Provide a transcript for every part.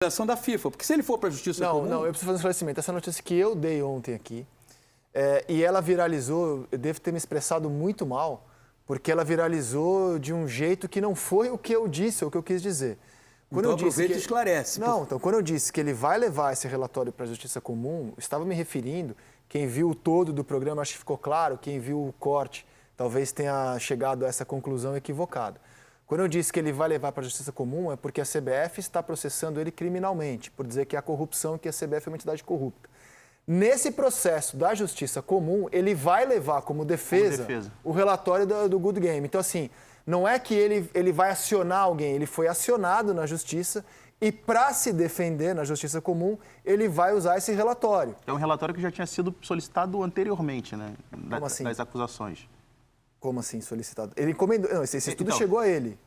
Da FIFA, porque se ele for para a Justiça Comum... Não, eu preciso fazer um esclarecimento. Essa notícia que eu dei ontem aqui, e ela viralizou, eu devo ter me expressado muito mal, porque ela viralizou de um jeito que não foi o que eu disse, ou o que eu quis dizer. Quando então aproveita e esclarece. Não, então quando eu disse que ele vai levar esse relatório para a Justiça Comum, eu estava me referindo, quem viu o todo do programa, acho que ficou claro, quem viu o corte, talvez tenha chegado a essa conclusão equivocada. Quando eu disse que ele vai levar para a Justiça Comum, é porque a CBF está processando ele criminalmente, por dizer que há corrupção e que a CBF é uma entidade corrupta. Nesse processo da Justiça Comum, ele vai levar como defesa o relatório do Good Game. Então, assim, não é que ele vai acionar alguém, ele foi acionado na Justiça e, para se defender na Justiça Comum, ele vai usar esse relatório. É um relatório que já tinha sido solicitado anteriormente, né? Como assim? Das acusações. Como assim solicitado? Ele encomendou. Não, esse estudo então, chegou a ele.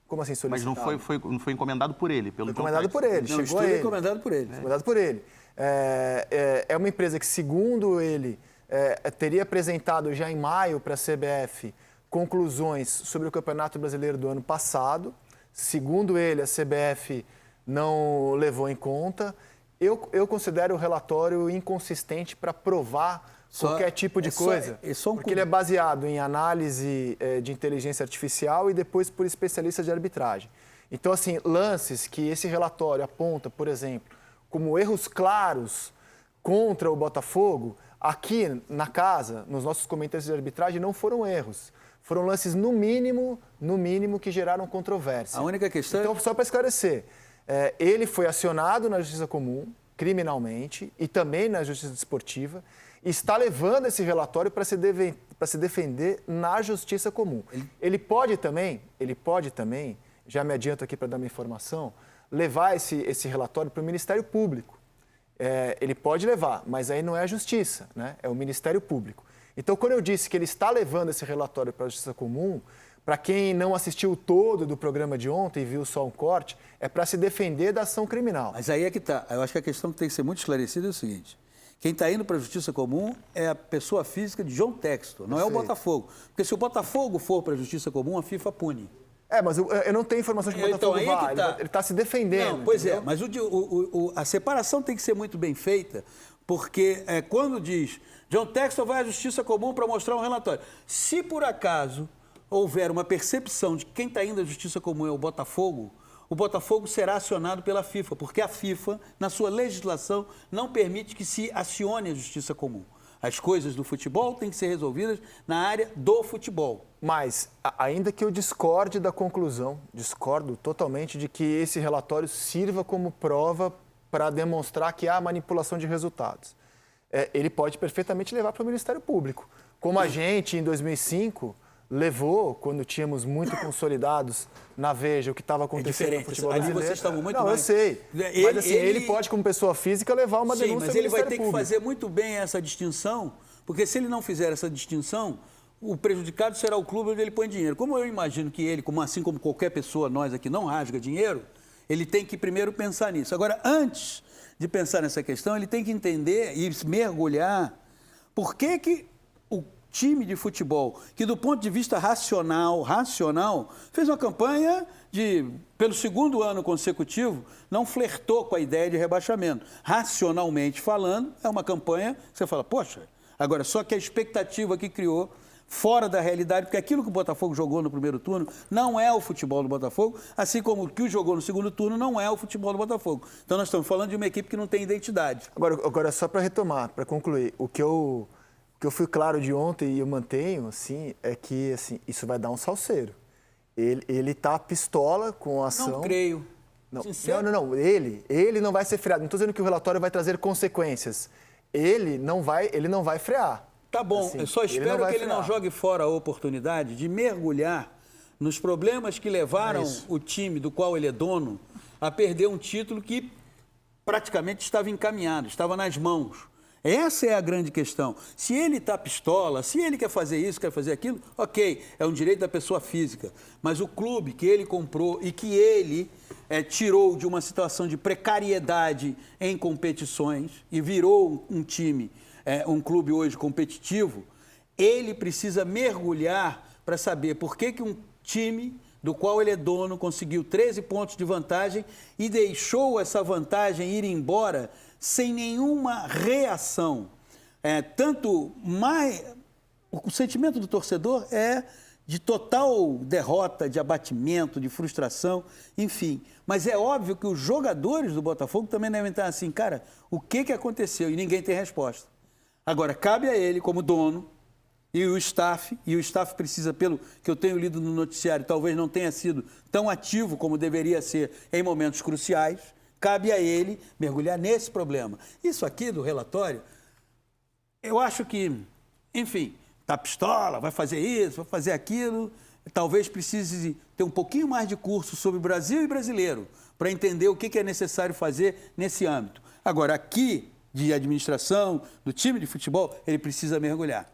Como assim solicitado? Mas não foi encomendado por ele, pelo John Textor. Encomendado por ele, não, chegou a ele. Encomendado por ele. Encomendado por ele. É uma empresa que, segundo ele, teria apresentado já em maio para a CBF conclusões sobre o Campeonato Brasileiro do ano passado. Segundo ele, a CBF não levou em conta. Eu considero o relatório inconsistente para provar qualquer tipo de coisa, porque ele é baseado em análise de inteligência artificial e depois por especialistas de arbitragem. Então, assim, lances que esse relatório aponta, por exemplo, como erros claros contra o Botafogo, aqui na casa, nos nossos comentários de arbitragem, não foram erros. Foram lances, no mínimo, que geraram controvérsia. A única questão... Então, só para esclarecer, ele foi acionado na Justiça Comum, criminalmente, e também na Justiça Desportiva, e está levando esse relatório para se defender na Justiça Comum. Ele pode também, já me adianto aqui para dar uma informação, levar esse relatório para o Ministério Público. Ele pode levar, mas aí não é a Justiça, né? É o Ministério Público. Então, quando eu disse que ele está levando esse relatório para a Justiça Comum, para quem não assistiu o todo do programa de ontem e viu só um corte, é para se defender da ação criminal. Mas aí é que está. Eu acho que a questão que tem que ser muito esclarecida é o seguinte. Quem está indo para a Justiça Comum é a pessoa física de John Textor, não é o Botafogo. Porque se o Botafogo for para a Justiça Comum, a FIFA pune. Mas eu não tenho informação de que o Botafogo vai. Ele está se defendendo. Não, pois entendeu? Mas a separação tem que ser muito bem feita, porque quando diz John Textor vai à Justiça Comum para mostrar um relatório. Se por acaso houver uma percepção de que quem está indo à Justiça Comum é o Botafogo será acionado pela FIFA, porque a FIFA, na sua legislação, não permite que se acione a Justiça Comum. As coisas do futebol têm que ser resolvidas na área do futebol. Mas, ainda que eu discorde da conclusão, discordo totalmente de que esse relatório sirva como prova para demonstrar que há manipulação de resultados. Ele pode perfeitamente levar para o Ministério Público. Como a gente, em 2005... levou, quando tínhamos muito consolidados na Veja, o que estava acontecendo no futebol brasileiro. Vocês estavam muito eu sei. Mas assim, ele pode, como pessoa física, levar uma denúncia mas ele vai ter que fazer muito bem essa distinção, porque se ele não fizer essa distinção, o prejudicado será o clube onde ele põe dinheiro. Como eu imagino que ele, assim como qualquer pessoa, nós aqui, não rasga dinheiro, ele tem que primeiro pensar nisso. Agora, antes de pensar nessa questão, ele tem que entender e mergulhar por que o time de futebol, que do ponto de vista racional, fez uma campanha pelo segundo ano consecutivo, não flertou com a ideia de rebaixamento. Racionalmente falando, é uma campanha que você fala, poxa, agora só que a expectativa que criou, fora da realidade, porque aquilo que o Botafogo jogou no primeiro turno não é o futebol do Botafogo, assim como o que jogou no segundo turno não é o futebol do Botafogo. Então nós estamos falando de uma equipe que não tem identidade. Agora só para retomar, para concluir, o que eu fui claro de ontem e eu mantenho, assim, é que assim, isso vai dar um salseiro. Ele tá pistola com a ação... Não creio. Não, ele não vai ser freado. Não estou dizendo que o relatório vai trazer consequências. Ele não vai frear. Tá bom, assim, eu só espero que ele não jogue fora a oportunidade de mergulhar nos problemas que levaram o time do qual ele é dono a perder um título que praticamente estava encaminhado, estava nas mãos. Essa é a grande questão. Se ele está pistola, se ele quer fazer isso, quer fazer aquilo, ok, é um direito da pessoa física. Mas o clube que ele comprou e que ele tirou de uma situação de precariedade em competições e virou um time, um clube hoje competitivo, ele precisa mergulhar para saber por que um time do qual ele é dono, conseguiu 13 pontos de vantagem e deixou essa vantagem ir embora sem nenhuma reação. O sentimento do torcedor é de total derrota, de abatimento, de frustração, enfim. Mas é óbvio que os jogadores do Botafogo também devem estar assim, cara, o que aconteceu? E ninguém tem resposta. Agora, cabe a ele, como dono, e o staff precisa, pelo que eu tenho lido no noticiário, talvez não tenha sido tão ativo como deveria ser em momentos cruciais, cabe a ele mergulhar nesse problema. Isso aqui do relatório, eu acho que, enfim, tá pistola, vai fazer isso, vai fazer aquilo, talvez precise ter um pouquinho mais de curso sobre Brasil e brasileiro para entender o que é necessário fazer nesse âmbito. Agora, aqui, de administração, do time de futebol, ele precisa mergulhar.